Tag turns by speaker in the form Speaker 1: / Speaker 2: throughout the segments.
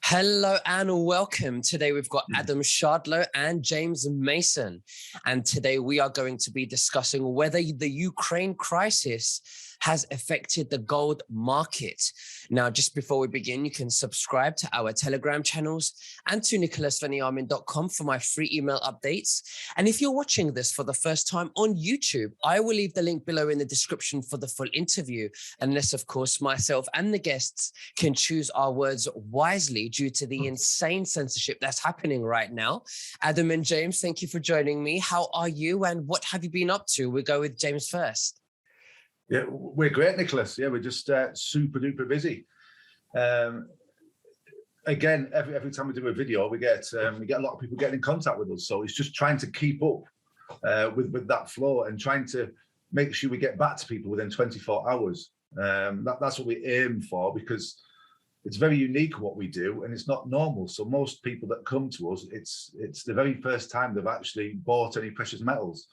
Speaker 1: Hello and welcome. Today we've got Adam Shardlow and James Mason. And today we are going to be discussing whether the Ukraine crisis has affected the gold market. Now, just before we begin, you can subscribe to our Telegram channels and to nicholasveniamin.com for my free email updates. And if you're watching this for the first time on YouTube, I will leave the link below in the description for the full interview, unless, of course, myself and the guests can choose our words wisely due to the insane censorship that's happening right now. Adam and James, thank you for joining me. How are you and what have you been up to? We'll go with James first.
Speaker 2: Yeah, we're great, Nicholas. Yeah, we're just super duper busy. Again, every time we do a video, we get a lot of people getting in contact with us. So it's just trying to keep up with that flow and trying to make sure we get back to people within 24 hours. That's what we aim for, because it's very unique what we do and it's not normal. So most people that come to us, it's the very first time they've actually bought any precious metals.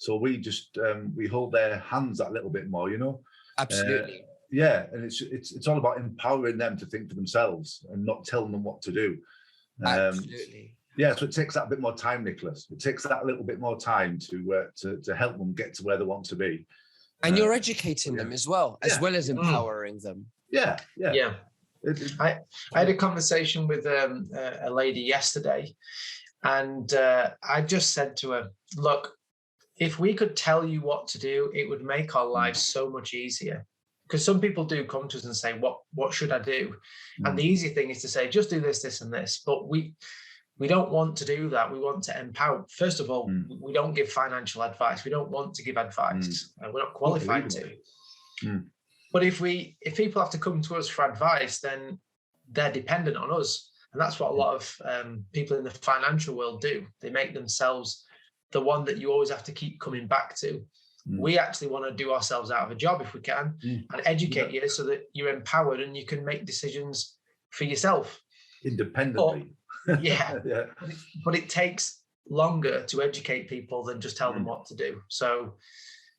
Speaker 2: So we just we hold their hands that little bit more, you know.
Speaker 1: Absolutely.
Speaker 2: Yeah, and it's all about empowering them to think for themselves and not telling them what to do.
Speaker 1: Absolutely.
Speaker 2: Yeah, so it takes that bit more time, Nicholas. It takes that little bit more time to help them get to where they want to be.
Speaker 1: And you're educating them as well as empowering them.
Speaker 2: Yeah.
Speaker 3: I had a conversation with a lady yesterday, and I just said to her, look, if we could tell you what to do, it would make our lives so much easier. Because some people do come to us and say, what should I do? And the easy thing is to say, just do this, this, and this. But we don't want to do that. We want to empower. First of all, we don't give financial advice. We don't want to give advice. We're not qualified to. But if people have to come to us for advice, then they're dependent on us. And that's what a lot of people in the financial world do. They make themselves the one that you always have to keep coming back to. We actually want to do ourselves out of a job if we can and educate you so that you're empowered and you can make decisions for yourself.
Speaker 2: Independently.
Speaker 3: But, yeah. But it takes longer to educate people than just tell them what to do. So,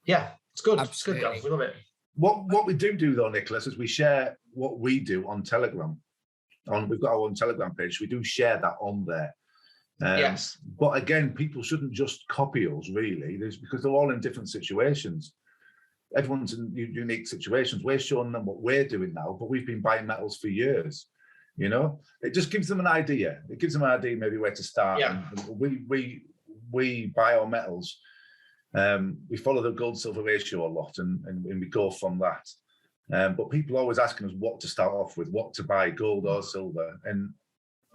Speaker 3: yeah, it's good.
Speaker 1: Absolutely.
Speaker 3: It's good, guys. We love it.
Speaker 2: What we do though, Nicholas, is we share what we do on Telegram. We've got our own Telegram page. We do share that on there.
Speaker 3: Yes.
Speaker 2: But again, people shouldn't just copy us, really, because they're all in different situations. Everyone's in unique situations. We're showing them what we're doing now, but we've been buying metals for years. You know, it just gives them an idea. It gives them an idea maybe where to start.
Speaker 3: Yeah.
Speaker 2: And we buy our metals. We follow the gold-silver ratio a lot, and we go from that. But people are always asking us what to start off with, what to buy, gold or silver. And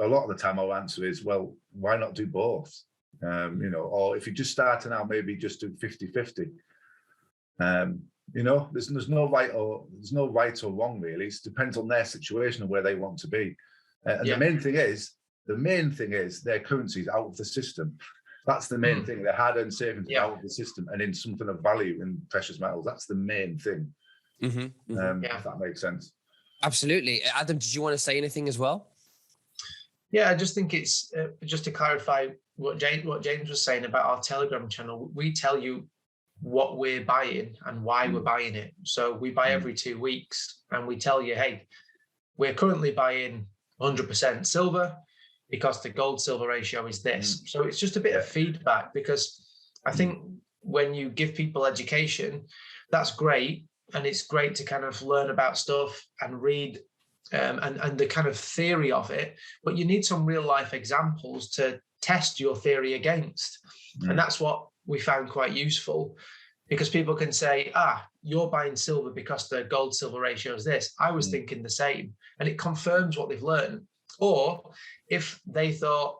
Speaker 2: a lot of the time our answer is, well, why not do both? You know, or if you're just starting out, maybe just do 50-50. You know, there's no right or wrong, really. It depends on their situation and where they want to be. And the main thing is their currency is out of the system. That's the main thing. Their hard-earned savings are out of the system and in something of value in precious metals. That's the main thing. If that makes sense.
Speaker 1: Absolutely. Adam, did you want to say anything as well?
Speaker 3: Yeah, I just think it's just to clarify what James was saying about our Telegram channel. We tell you what we're buying and why we're buying it. So we buy every 2 weeks, and we tell you, hey, we're currently buying 100% silver because the gold-silver ratio is this. So it's just a bit of feedback, because I think when you give people education, that's great, and it's great to kind of learn about stuff and read and the kind of theory of it, but you need some real life examples to test your theory against. And that's what we found quite useful, because people can say, you're buying silver because the gold silver ratio is this. I was thinking the same, and it confirms what they've learned. Or if they thought,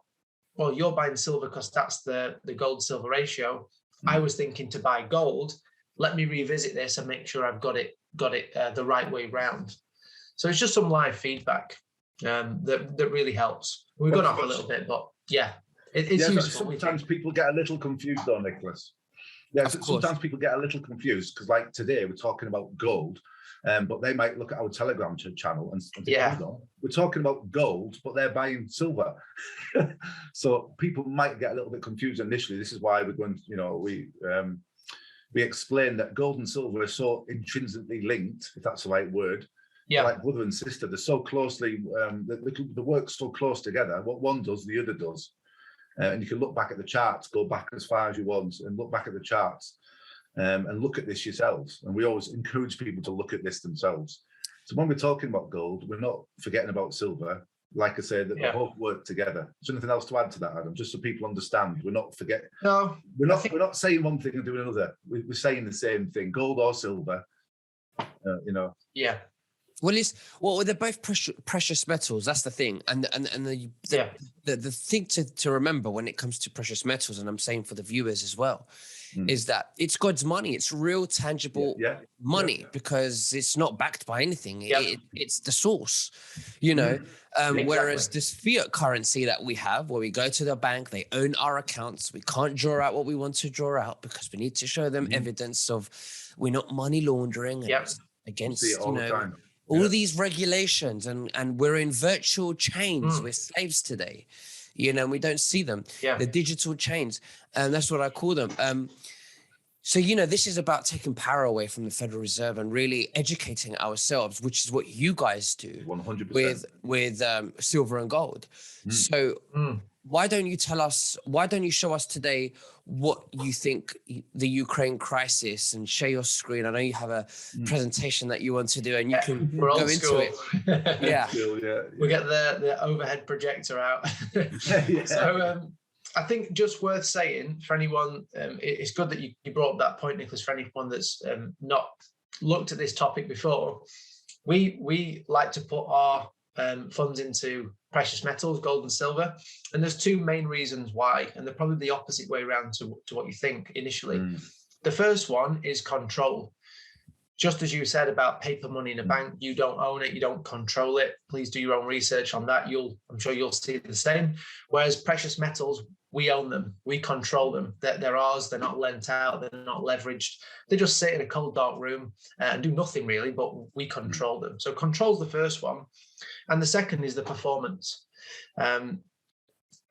Speaker 3: well, you're buying silver because that's the gold silver ratio. I was thinking to buy gold. Let me revisit this and make sure I've got it the right way round. So it's just some live feedback that really helps. We've gone off a little bit, but it's useful.
Speaker 2: Sometimes people get a little confused though, Nicholas. Yeah, sometimes people get a little confused because, like today, we're talking about gold, but they might look at our Telegram channel and think, we're talking about gold, but they're buying silver. So people might get a little bit confused initially. This is why we're going, we explain that gold and silver are so intrinsically linked, if that's the right word, like brother and sister. They're so closely, the work's so close together. What one does, the other does. And you can look back at the charts, go back as far as you want, and look back at the charts and look at this yourselves. And we always encourage people to look at this themselves. So when we're talking about gold, we're not forgetting about silver. Like I said, that they both work together. Is there anything else to add to that, Adam? Just so people understand, we're not forgetting.
Speaker 3: No,
Speaker 2: we're not saying one thing and doing another. We're saying the same thing, gold or silver.
Speaker 3: Yeah.
Speaker 1: Well, they're both precious metals. That's the thing, and the thing to remember when it comes to precious metals, and I'm saying for the viewers as well, is that it's God's money. It's real, tangible money because it's not backed by anything. It's the source, Exactly. Whereas this fiat currency that we have, where we go to the bank, they own our accounts. We can't draw out what we want to draw out because we need to show them evidence of we're not money laundering and against all these regulations, and we're in virtual chains. We're slaves today, and we don't see them. The digital chains, and that's what I call them. So, this is about taking power away from the Federal Reserve and really educating ourselves, which is what you guys do
Speaker 2: 100%
Speaker 1: with silver and gold. So why don't you show us today what you think the Ukraine crisis, and share your screen. I know you have a presentation that you want to do, and you can go into it.
Speaker 3: We get the overhead projector out. So I think just worth saying for anyone, it's good that you brought up that point, Nicholas, for anyone that's not looked at this topic before. We like to put our funds into precious metals, gold and silver. And there's two main reasons why, and they're probably the opposite way around to what you think initially. The first one is control. Just as you said about paper money in a bank, you don't own it, you don't control it. Please do your own research on that. I'm sure you'll see the same. Whereas precious metals, we own them, we control them. They're ours, they're not lent out, they're not leveraged. They just sit in a cold, dark room and do nothing really, but we control them. So control's the first one. And the second is the performance.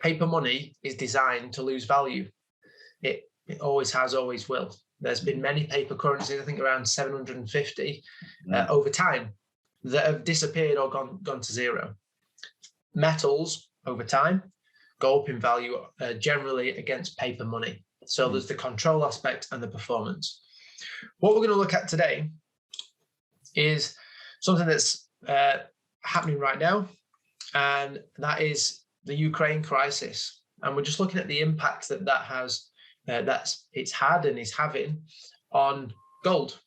Speaker 3: Paper money is designed to lose value. It always has, always will. There's been many paper currencies, I think around 750 over time, that have disappeared or gone to zero. Metals over time go up in value generally against paper money. So there's the control aspect and the performance. What we're going to look at today is something that's happening right now, and that is the Ukraine crisis. And we're just looking at the impact that has it's had and is having on gold.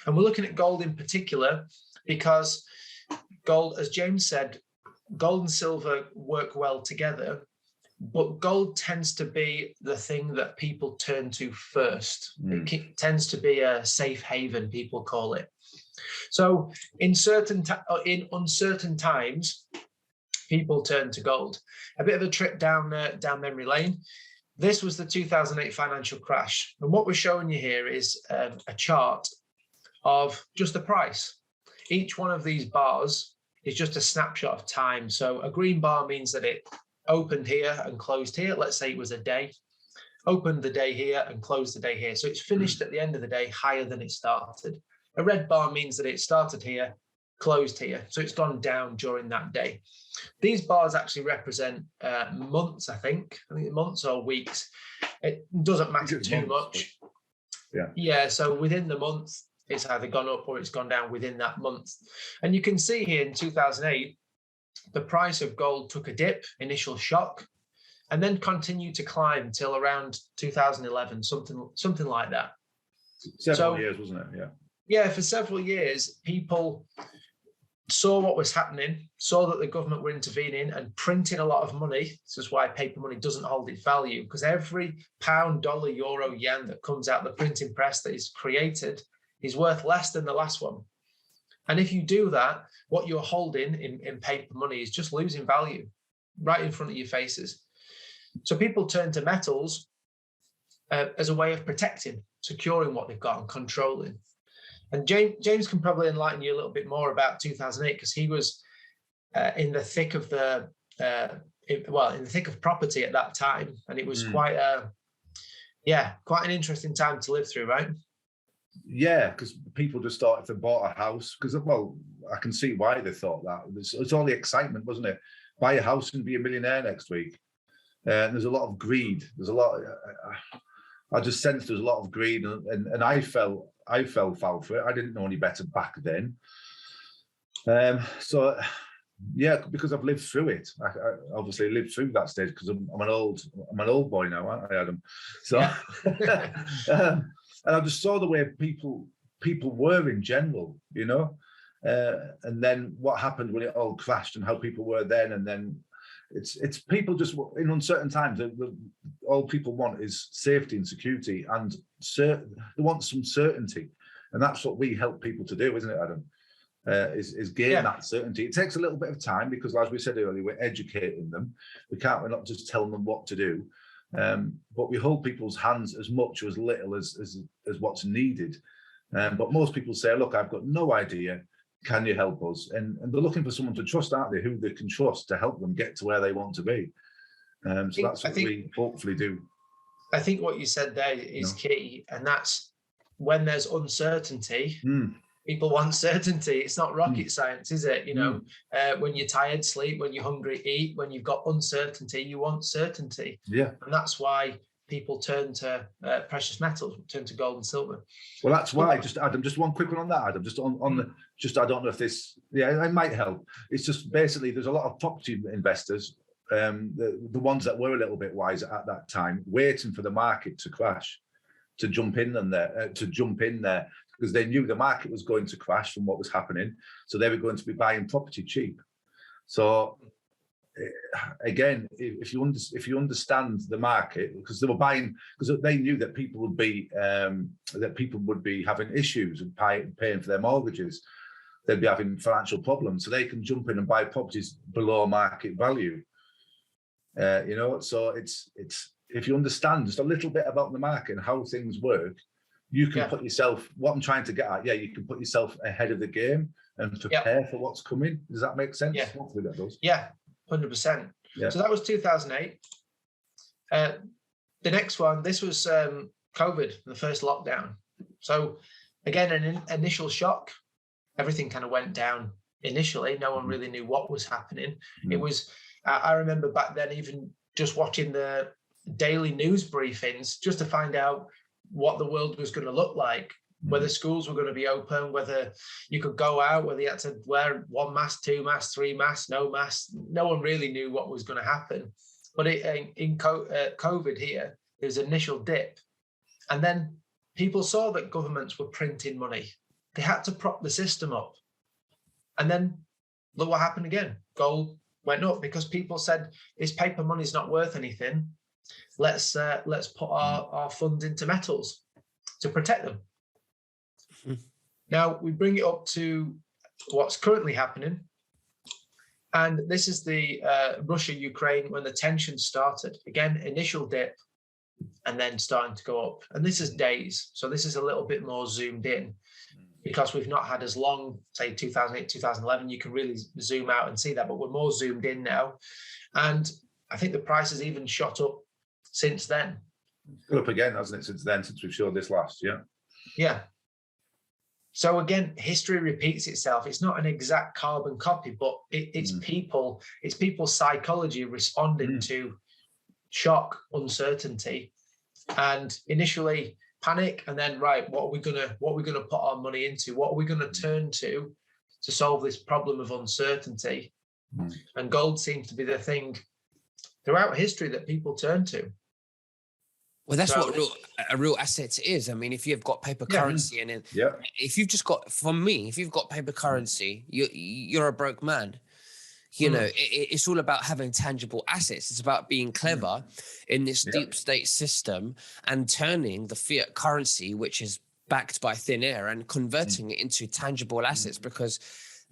Speaker 3: And we're looking at gold in particular because gold, as James said, gold and silver work well together, but gold tends to be the thing that people turn to first. It tends to be a safe haven, people call it. So in uncertain times, people turn to gold. A bit of a trip down memory lane. This was the 2008 financial crash. And what we're showing you here is a chart of just the price. Each one of these bars is just a snapshot of time. So a green bar means that it opened here and closed here. Let's say it was a day. Opened the day here and closed the day here. So it's finished at the end of the day higher than it started. A red bar means that it started here, closed here. So it's gone down during that day. These bars actually represent months, I think months or weeks. It doesn't matter too much. Yeah, so within the month, it's either gone up or it's gone down within that month. And you can see here in 2008, the price of gold took a dip, initial shock, and then continued to climb till around 2011, something like that.
Speaker 2: Several years, wasn't it?
Speaker 3: Yeah, for several years, people saw what was happening, saw that the government were intervening and printing a lot of money. This is why paper money doesn't hold its value, because every pound, dollar, euro, yen that comes out the printing press that is created is worth less than the last one. And if you do that, what you're holding in paper money is just losing value right in front of your faces. So people turn to metals as a way of protecting, securing what they've got and controlling. And James can probably enlighten you a little bit more about 2008 because he was in the thick of in the thick of property at that time, and it was quite an interesting time to live through, right?
Speaker 2: Yeah, because people just thought if they bought a house, because, well, I can see why they thought that. It's all the excitement, wasn't it? Buy a house and be a millionaire next week. And there's a lot of greed. There's a lot. I just sensed there's a lot of greed, and I fell foul for it. I didn't know any better back then. So yeah, because I've lived through it. I obviously lived through that stage because I'm an old boy now, aren't I, Adam? So, yeah. And I just saw the way people were in general, you know. And then what happened when it all crashed, and how people were then, and then it's people just in uncertain times. All people want is safety and security, and they want some certainty, and that's what we help people to do, isn't it, Adam? Is gain that certainty. It takes a little bit of time because, as we said earlier, we're educating them. We're not just telling them what to do, but we hold people's hands as much or as little as what's needed. But most people say, "Look, I've got no idea. Can you help us?" And they're looking for someone to trust, aren't they? Who they can trust to help them get to where they want to be. So that's what we hopefully do.
Speaker 3: I think what you said there is key, and that's when there's uncertainty. People want certainty. It's not rocket science, is it? You know, when you're tired, sleep. When you're hungry, eat. When you've got uncertainty, you want certainty. Yeah. And that's why people turn to precious metals, turn to gold and silver.
Speaker 2: Well, that's why. Just Adam, just one quick one on that, Adam. Just on the. Just I don't know if this. Yeah, it might help. It's just basically there's a lot of property investors, the ones that were a little bit wiser at that time, waiting for the market to crash, to jump in there. Because they knew the market was going to crash from what was happening. So they were going to be buying property cheap. So again, if you understand the market, because they were buying, because they knew that people would be having issues and paying for their mortgages. They'd be having financial problems. So they can jump in and buy properties below market value. You know, so it's if you understand just a little bit about the market and how things work, you can put yourself, what I'm trying to get at, you can put yourself ahead of the game and prepare for what's coming. Does that make sense?
Speaker 3: Yeah.
Speaker 2: Hopefully that does.
Speaker 3: Yeah, 100%. Yeah. So that was 2008. The next one, this was COVID, the first lockdown. So again, an initial shock. Everything kind of went down initially. No one really knew what was happening. It was, I remember back then even just watching the daily news briefings just to find out what the world was going to look like, whether schools were going to be open, whether you could go out, whether you had to wear 1 mask, 2 masks, 3 masks, no masks. No one really knew what was going to happen. But in COVID here, there was an initial dip. And then people saw that governments were printing money. They had to prop the system up. And then look what happened again. Gold went up because people said, this paper money is not worth anything. Let's put our funds into metals to protect them. Now we bring it up to what's currently happening, and this is the Russia-Ukraine when the tension started. Again, initial dip, and then starting to go up. And this is days, so this is a little bit more zoomed in because we've not had as long, say 2008, 2011. You can really zoom out and see that, but we're more zoomed in now, and I think the price has even shot up since then.
Speaker 2: It's gone up again, hasn't it, since then, since we've showed this last,
Speaker 3: Yeah. So again, history repeats itself. It's not an exact carbon copy, but it's people's psychology responding to shock, uncertainty, and initially panic, and then what are we gonna put our money into? What are we gonna turn to solve this problem of uncertainty? And gold seems to be the thing throughout history that people turn to.
Speaker 1: Well, that's what a real asset is. I mean, if you've got paper currency and if you've just got, for me, if you've got paper currency, you're a broke man. You know, it's all about having tangible assets. It's about being clever in this deep state system and turning the fiat currency, which is backed by thin air, and converting it into tangible assets, because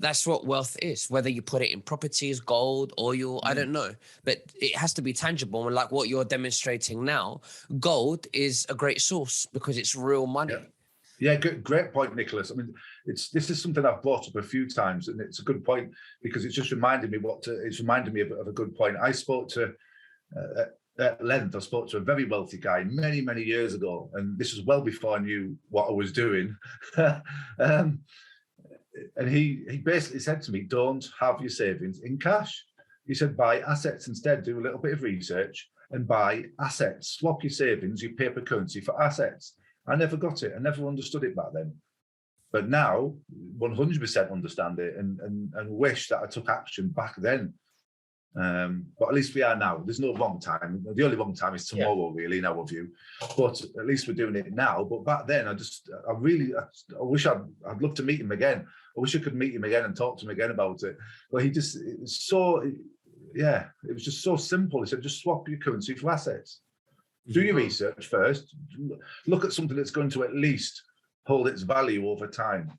Speaker 1: that's what wealth is. Whether you put it in properties, gold, oil, I don't know, but it has to be tangible. And like what you're demonstrating now, gold is a great source because it's real money.
Speaker 2: Yeah, great point, Nicholas. I mean, this is something I've brought up a few times, and it's a good point because it's just reminded me of a good point. I spoke to at length. I spoke to a very wealthy guy many, many years ago, and this was well before I knew what I was doing. And he basically said to me, don't have your savings in cash. He said, buy assets instead, do a little bit of research and buy assets, swap your savings, your paper currency for assets. I never got it. I never understood it back then. But now, 100% understand it and wish that I took action back then. But at least we are now. There's no wrong time. The only wrong time is tomorrow, really, in our view. But at least we're doing it now. But back then, I wish I'd love to meet him again. I wish I could meet him again and talk to him again about it. But it was just so simple. He said, just swap your currency for assets. Do your research first. Look at something that's going to at least hold its value over time.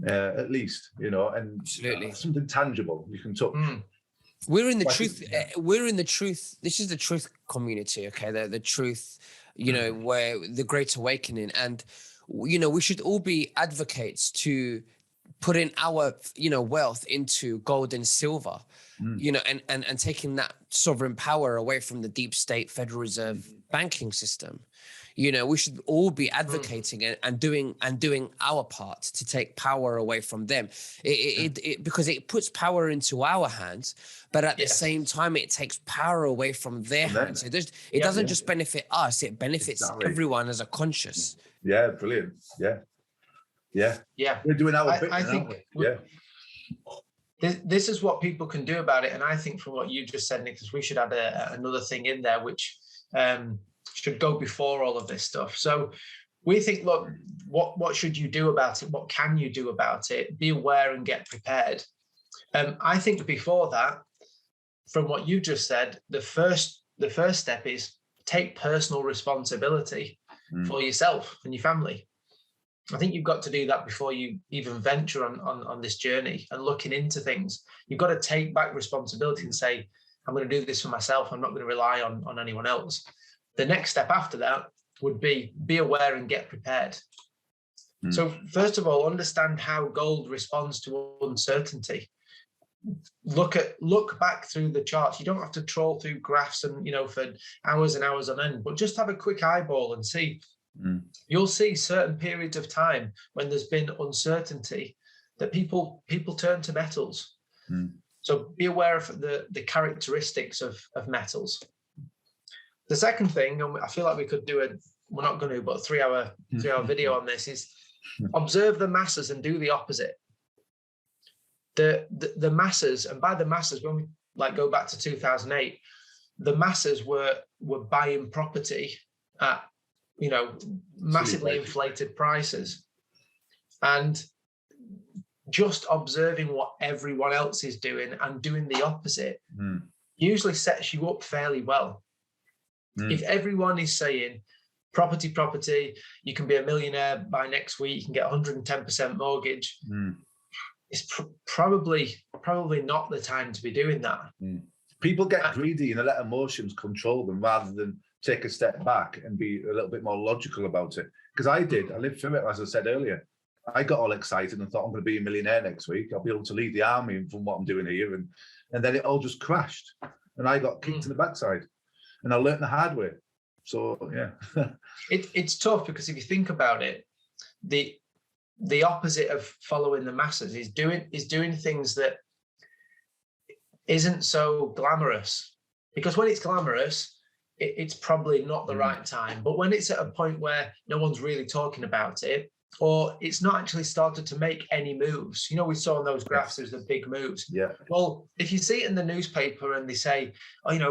Speaker 2: At least, and
Speaker 1: absolutely
Speaker 2: something tangible you can touch.
Speaker 1: We're in the truth. We're in the truth. This is the truth community. Okay. The truth, where the Great Awakening, and, we should all be advocates to put in our, wealth into gold and silver, and taking that sovereign power away from the deep state Federal Reserve banking system. We should all be advocating and doing our part to take power away from them. Because it puts power into our hands, but at the same time, it takes power away from their hands. It doesn't just benefit us; it benefits everyone as a conscious.
Speaker 2: Yeah, brilliant. Yeah. We're doing our bit.
Speaker 3: I think. This is what people can do about it, and I think from what you just said, Nicholas, we should add another thing in there, which should go before all of this stuff. So we think, look, what should you do about it? What can you do about it? Be aware and get prepared. I think before that, from what you just said, the first step is take personal responsibility for yourself and your family. I think you've got to do that before you even venture on this journey and looking into things. You've got to take back responsibility and say, I'm going to do this for myself. I'm not going to rely on anyone else. The next step after that would be aware and get prepared. So first of all, understand how gold responds to uncertainty. Look back through the charts. You don't have to trawl through graphs and for hours and hours on end, but just have a quick eyeball and see. You'll see certain periods of time when there's been uncertainty that people turn to metals. So be aware of the characteristics of metals. The second thing, and I feel like we could do we're not going to, but a 3-hour video on this, is observe the masses and do the opposite. The masses, and by the masses, when we go back to 2008, the masses were buying property at massively inflated prices, and just observing what everyone else is doing and doing the opposite usually sets you up fairly well. If everyone is saying property, you can be a millionaire by next week, you can get 110% mortgage, it's probably not the time to be doing that.
Speaker 2: People get greedy and they let emotions control them rather than take a step back and be a little bit more logical about it. Because I lived through it, as I said earlier. I got all excited and thought, I'm going to be a millionaire next week. I'll be able to lead the army from what I'm doing here. And then it all just crashed. And I got kicked in the backside. And I learned the hard way. So, yeah.
Speaker 3: It's tough because if you think about it, the opposite of following the masses is doing things that isn't so glamorous. Because when it's glamorous, it's probably not the right time. But when it's at a point where no one's really talking about it, or it's not actually started to make any moves. We saw on those graphs, there's the big moves.
Speaker 2: Yeah.
Speaker 3: Well, if you see it in the newspaper and they say,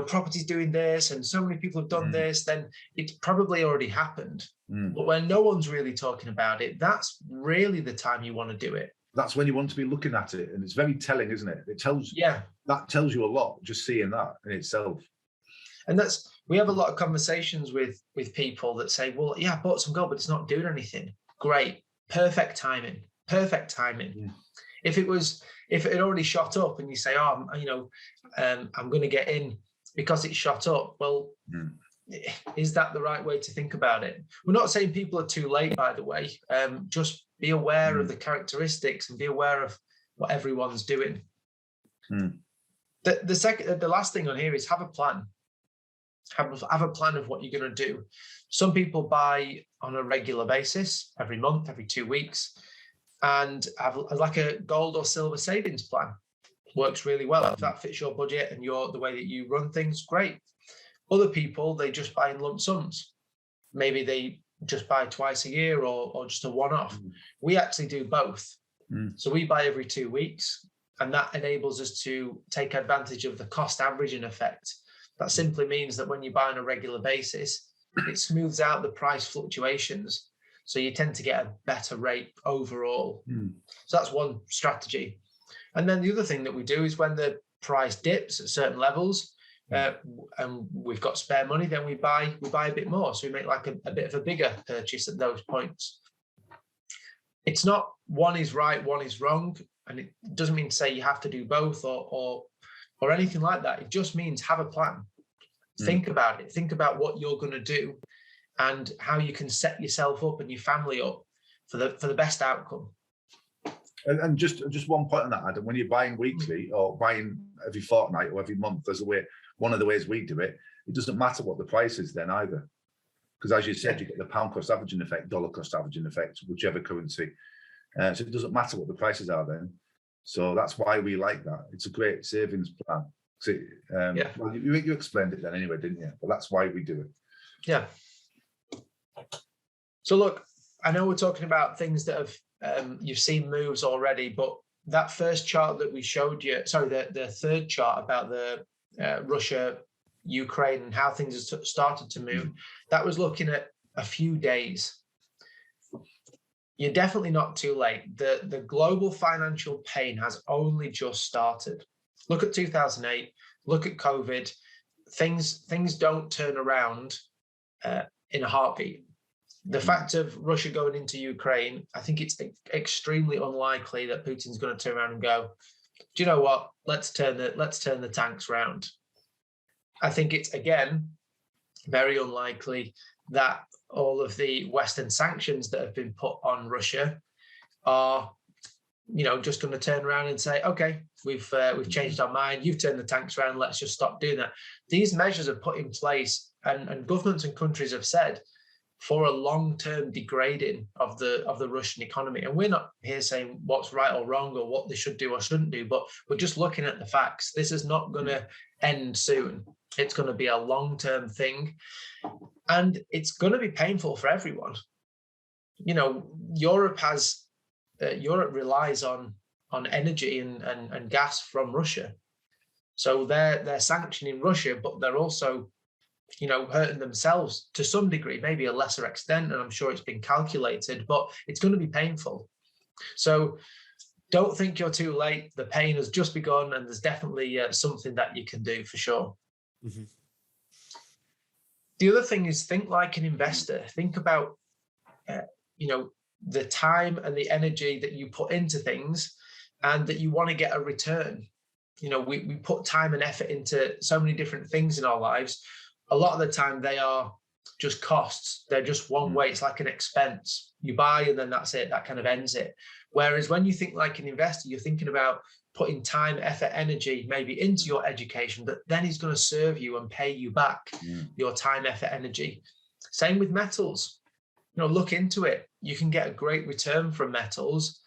Speaker 3: property's doing this and so many people have done this, then it's probably already happened. But when no one's really talking about it, that's really the time you want to do it.
Speaker 2: That's when you want to be looking at it. And it's very telling, isn't it? That tells you a lot, just seeing that in itself.
Speaker 3: And we have a lot of conversations with people that say, well, yeah, I bought some gold, but it's not doing anything. Great. Perfect timing. If it had already shot up and you say, I'm going to get in because it shot up. Well, is that the right way to think about it? We're not saying people are too late, by the way. Just be aware of the characteristics and be aware of what everyone's doing. The last thing on here is have a plan. Have a plan of what you're going to do. Some people buy on a regular basis, every month, every 2 weeks, and have like a gold or silver savings plan. Works really well. If that fits your budget and the way that you run things, great. Other people, they just buy in lump sums. Maybe they just buy twice a year or just a one-off. We actually do both. So we buy every 2 weeks, and that enables us to take advantage of the cost averaging effect. That simply means that when you buy on a regular basis, it smooths out the price fluctuations. So you tend to get a better rate overall. So that's one strategy. And then the other thing that we do is when the price dips at certain levels, and we've got spare money, then we buy a bit more. So we make like a bit of a bigger purchase at those points. It's not one is right, one is wrong. And it doesn't mean to say you have to do both or anything like that. It just means have a plan. Think about it. Think about what you're going to do and how you can set yourself up and your family up for the best outcome.
Speaker 2: And just one point on that, Adam, when you're buying weekly or buying every fortnight or every month, one of the ways we do it, it doesn't matter what the price is then either. Because as you said, you get the pound cost averaging effect, dollar cost averaging effect, whichever currency. So it doesn't matter what the prices are then. So that's why we like that. It's a great savings plan. Well, you explained it then anyway, didn't you? But that's why we do it. Yeah.
Speaker 3: So look, I know we're talking about things that have you've seen moves already, but that first chart that we showed you, the third chart about the Russia, Ukraine, and how things have started to move, that was looking at a few days. You're definitely not too late. The global financial pain has only just started. Look at 2008, look at COVID. Things don't turn around in a heartbeat. The fact of Russia going into Ukraine, I think it's extremely unlikely that Putin's going to turn around and go, do you know what? Let's turn the tanks round. I think it's, again, very unlikely that all of the Western sanctions that have been put on Russia are, just going to turn around and say, okay, we've changed our mind. You've turned the tanks around. Let's just stop doing that. These measures are put in place, and governments and countries have said, for a long-term degrading of the Russian economy. And we're not here saying what's right or wrong or what they should do or shouldn't do, but we're just looking at the facts. This is not going to end soon. It's going to be a long-term thing. And it's going to be painful for everyone. Europe relies on energy and gas from Russia. So they're sanctioning Russia, but they're also hurting themselves to some degree, maybe a lesser extent, and I'm sure it's been calculated, but it's going to be painful. So don't think you're too late. The pain has just begun, and there's definitely something that you can do for sure. Mm-hmm. The other thing is think like an investor. Think about, the time and the energy that you put into things and that you want to get a return. We put time and effort into so many different things in our lives. A lot of the time they are just costs. They're just one way. It's like an expense. You buy and then that's it. That kind of ends it. Whereas when you think like an investor, you're thinking about putting time, effort, energy, maybe into your education that then is going to serve you and pay you back your time, effort, energy. Same with metals. Look into it. You can get a great return from metals.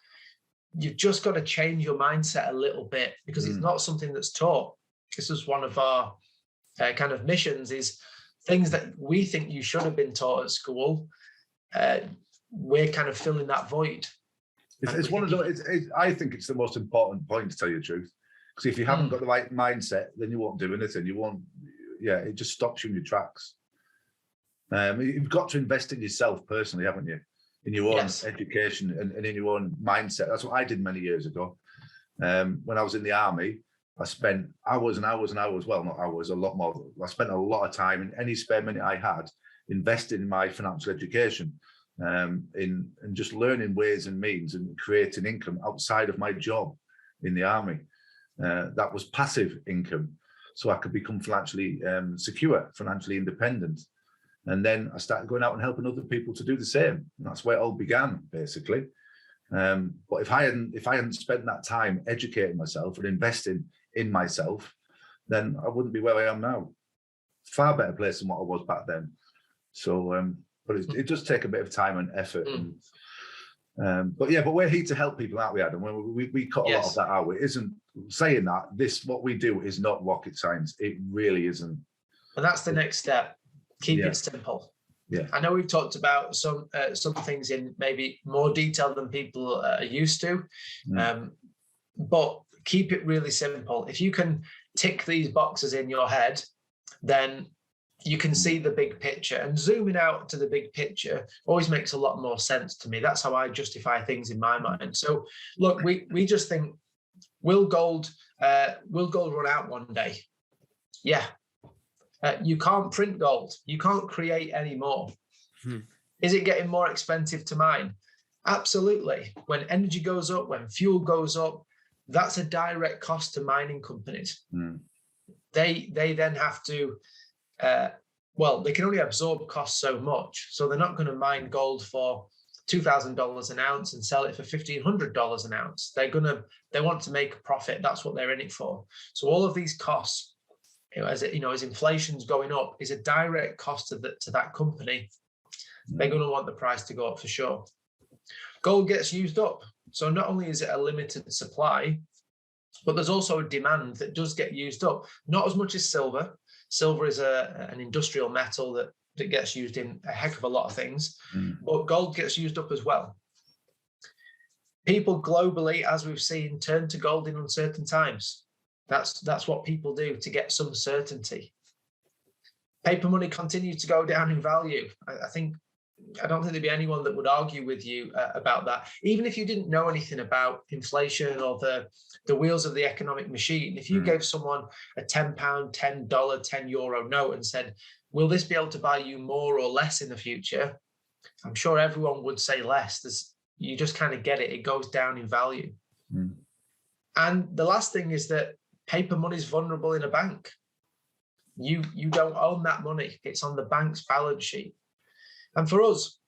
Speaker 3: You've just got to change your mindset a little bit because it's not something that's taught. This is one of our kind of missions, is things that we think you should have been taught at school. We're kind of filling that void.
Speaker 2: It's one of those. I think it's the most important point, to tell you the truth. Because if you haven't got the right mindset, then you won't do anything. You won't. Yeah, it just stops you in your tracks. You've got to invest in yourself personally, haven't you? In your own education and in your own mindset. That's what I did many years ago. When I was in the army, I spent hours and hours and hours. Well, not hours, a lot more. I spent a lot of time in any spare minute I had invested in my financial education. In just learning ways and means and creating income outside of my job in the army. That was passive income, so I could become financially secure, financially independent. And then I started going out and helping other people to do the same. And that's where it all began, basically. But if I hadn't spent that time educating myself and investing in myself, then I wouldn't be where I am now. far better place than what I was back then. So, but it does take a bit of time and effort. But we're here to help people, aren't we, Adam? We cut a lot of that out. It isn't saying that what we do is not rocket science. It really isn't. And
Speaker 3: that's the next step. Keep it simple.
Speaker 2: Yeah.
Speaker 3: I know we've talked about some things in maybe more detail than people are used to, but keep it really simple. If you can tick these boxes in your head, then you can see the big picture, and zooming out to the big picture always makes a lot more sense to me. That's how I justify things in my mind. So look, we just think, will gold run out one day? Yeah. You can't print gold. You can't create any more. Is it getting more expensive to mine? Absolutely. When energy goes up, when fuel goes up, that's a direct cost to mining companies. They then have to, they can only absorb costs so much. So they're not going to mine gold for $2,000 an ounce and sell it for $1,500 an ounce. They want to make a profit. That's what they're in it for. So all of these costs, as inflation's going up, is a direct cost to that company. They're going to want the price to go up for sure. Gold gets used up. So not only is it a limited supply, but there's also a demand that does get used up. Not as much as silver. Silver is an industrial metal that gets used in a heck of a lot of things, but gold gets used up as well. People globally, as we've seen, turn to gold in uncertain times. That's what people do to get some certainty. Paper money continues to go down in value. I don't think there'd be anyone that would argue with you about that. Even if you didn't know anything about inflation or the wheels of the economic machine, if you gave someone a £10, $10, €10 note and said, will this be able to buy you more or less in the future? I'm sure everyone would say less. You just kind of get it. It goes down in value. And the last thing is that paper money is vulnerable in a bank. You don't own that money. It's on the bank's balance sheet. And for us,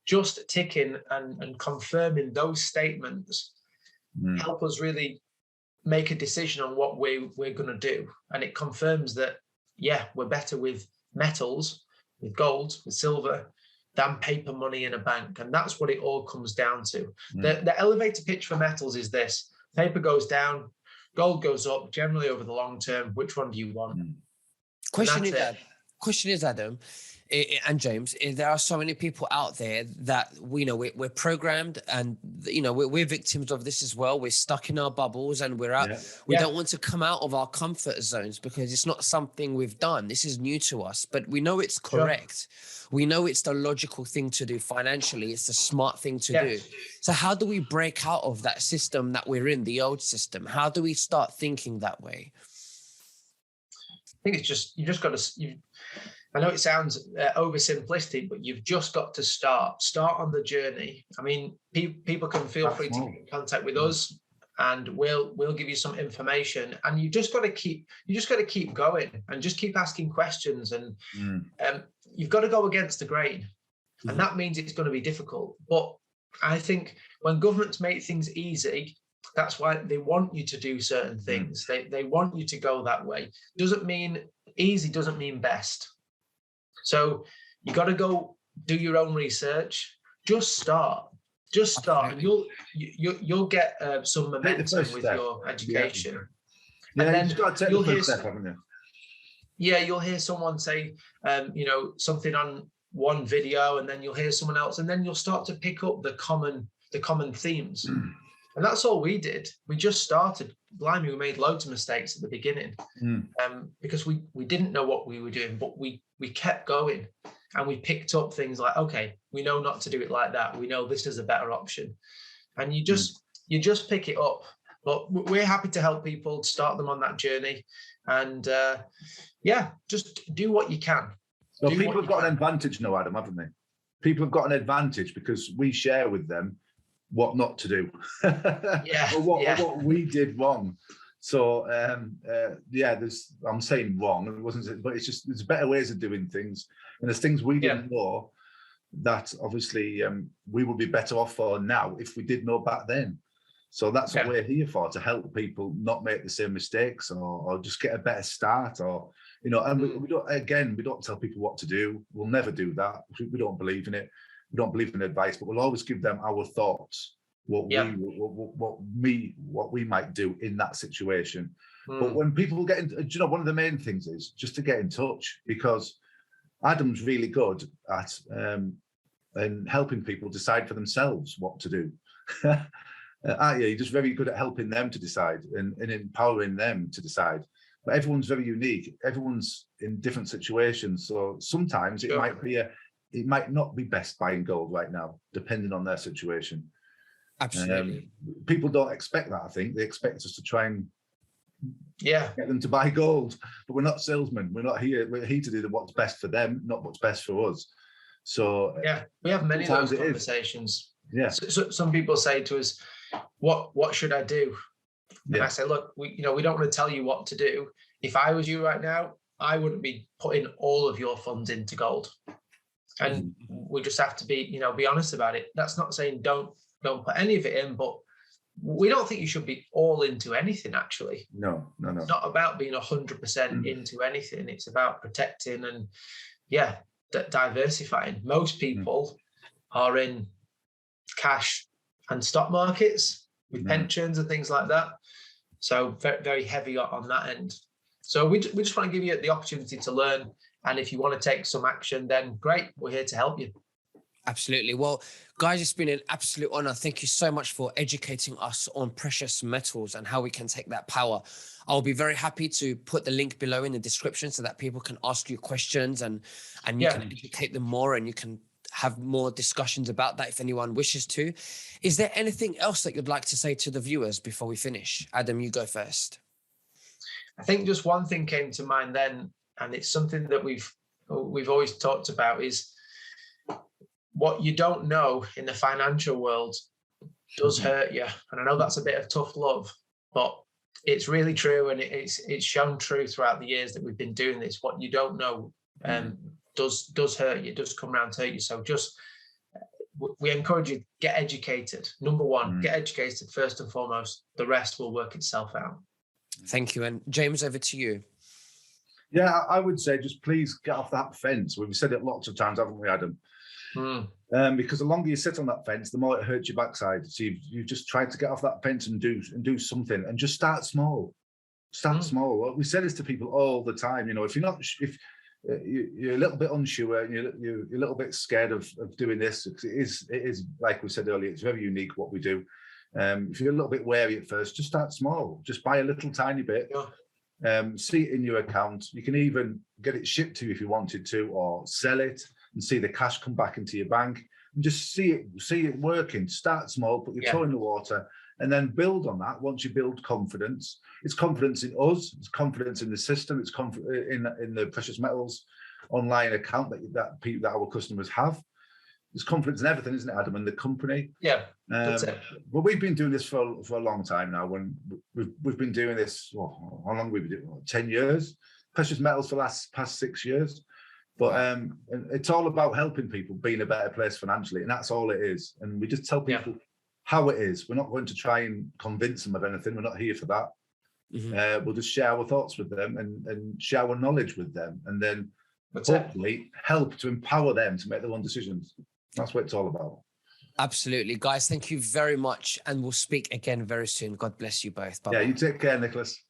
Speaker 3: just ticking and confirming those statements help us really make a decision on what we're going to do. And it confirms that, we're better with metals, with gold, with silver, than paper money in a bank. And that's what it all comes down to. The elevator pitch for metals is this: paper goes down, gold goes up, generally over the long term. Which one do you want?
Speaker 1: Question is, Adam, and James, there are so many people out there that we're programmed, and we're victims of this as well. We're stuck in our bubbles, and we're out. We don't want to come out of our comfort zones because it's not something we've done. This is new to us, but we know it's correct. We know it's the logical thing to do financially. It's the smart thing to do. So how do we break out of that system that we're in, the old system? How do we start thinking that way?
Speaker 3: I think it's just, you just got to, I know it sounds oversimplistic, but you've just got to start on the journey. I mean, people can feel free to get in contact with us, and we'll give you some information. And you just got to keep going and just keep asking questions. And you've got to go against the grain, and that means it's going to be difficult. But I think when governments make things easy, that's why they want you to do certain things. They want you to go that way. Doesn't mean easy, doesn't mean best. So you got to go do your own research. Just start. And you'll get some momentum with your education. And then
Speaker 2: you've got to take the first step, haven't you?
Speaker 3: Yeah, you'll hear someone say, something on one video, and then you'll hear someone else, and then you'll start to pick up the common themes. And that's all we did. We just started. Blimey, we made loads of mistakes at the beginning because we didn't know what we were doing, but we kept going, and we picked up things like, okay, we know not to do it like that. We know this is a better option. And you just pick it up. But we're happy to help people, start them on that journey. And just do what you can.
Speaker 2: Well, people have got an advantage now, Adam, haven't they? People have got an advantage because we share with them what not to do, or what we did wrong. So I'm saying wrong, it wasn't, but it's just there's better ways of doing things, and there's things we didn't know that obviously we would be better off for now if we did know back then. So that's what we're here for, to help people not make the same mistakes, or just get a better start, or you know, and we don't tell people what to do. We'll never do that. We don't believe in it. We don't believe in advice, but we'll always give them our thoughts, what we might do in that situation. But when people get into, you know, one of the main things is just to get in touch, because Adam's really good at and helping people decide for themselves what to do. Aren't you? You're just very good at helping them to decide and empowering them to decide. But everyone's very unique. Everyone's in different situations. So sometimes it might not be best buying gold right now, depending on their situation.
Speaker 1: Absolutely.
Speaker 2: People don't expect that, I think. They expect us to try and get them to buy gold. But we're not salesmen. We're not here. We're here to do what's best for them, not what's best for us. So
Speaker 3: we have many of those conversations.
Speaker 2: Yeah.
Speaker 3: So some people say to us, what should I do? And I say, look, we don't want to tell you what to do. If I was you right now, I wouldn't be putting all of your funds into gold. And we just have to be honest about it. That's not saying don't put any of it in, but we don't think you should be all into anything, actually.
Speaker 2: No.
Speaker 3: It's not about being 100% into anything. It's about protecting and diversifying. Most people are in cash and stock markets with pensions and things like that. So very, very heavy on that end. So we just want to give you the opportunity to learn. And if you want to take some action, then great, we're here to help you.
Speaker 1: Absolutely. Well, guys, it's been an absolute honor. Thank you so much for educating us on precious metals and how we can take that power. I'll be very happy to put the link below in the description so that people can ask you questions and you can educate them more, and you can have more discussions about that if anyone wishes to. Is there anything else that you'd like to say to the viewers before we finish? Adam, you go first.
Speaker 3: I think just one thing came to mind then, and it's something that we've always talked about, is what you don't know in the financial world does hurt you. And I know that's a bit of tough love, but it's really true, and it's shown true throughout the years that we've been doing this. What you don't know does hurt you, does come around to hurt you. So we encourage you, get educated. Number one, get educated first and foremost. The rest will work itself out.
Speaker 1: Thank you. And James, over to you.
Speaker 2: Yeah, I would say just please get off that fence. We've said it lots of times, haven't we, Adam? Because the longer you sit on that fence, the more it hurts your backside. So you've just tried to get off that fence and do something, and just start small. Start small. We say this to people all the time. You know, if you're a little bit unsure and you're a little bit scared of doing this, because it is like we said earlier, it's very unique what we do. If you're a little bit wary at first, just start small. Just buy a little tiny bit. See it in your account. You can even get it shipped to you if you wanted to, or sell it and see the cash come back into your bank, and just see it working. Start small, put your toe in the water, and then build on that. Once you build confidence, it's confidence in us, it's confidence in the system, it's confidence in the precious metals online account that our customers have. There's confidence in everything, isn't it, Adam, and the company?
Speaker 3: Yeah, that's it.
Speaker 2: But we've been doing this for a long time now. When we've been doing this, how long have we been doing? 10 years. Precious metals for the past 6 years. But it's all about helping people be in a better place financially, and that's all it is. And we just tell people how it is. We're not going to try and convince them of anything. We're not here for that. We'll just share our thoughts with them and share our knowledge with them, and then hopefully help to empower them to make their own decisions. That's what it's all about.
Speaker 1: Absolutely. Guys, thank you very much. And we'll speak again very soon. God bless you both. Bye-bye.
Speaker 2: Yeah, you take care, Nicholas.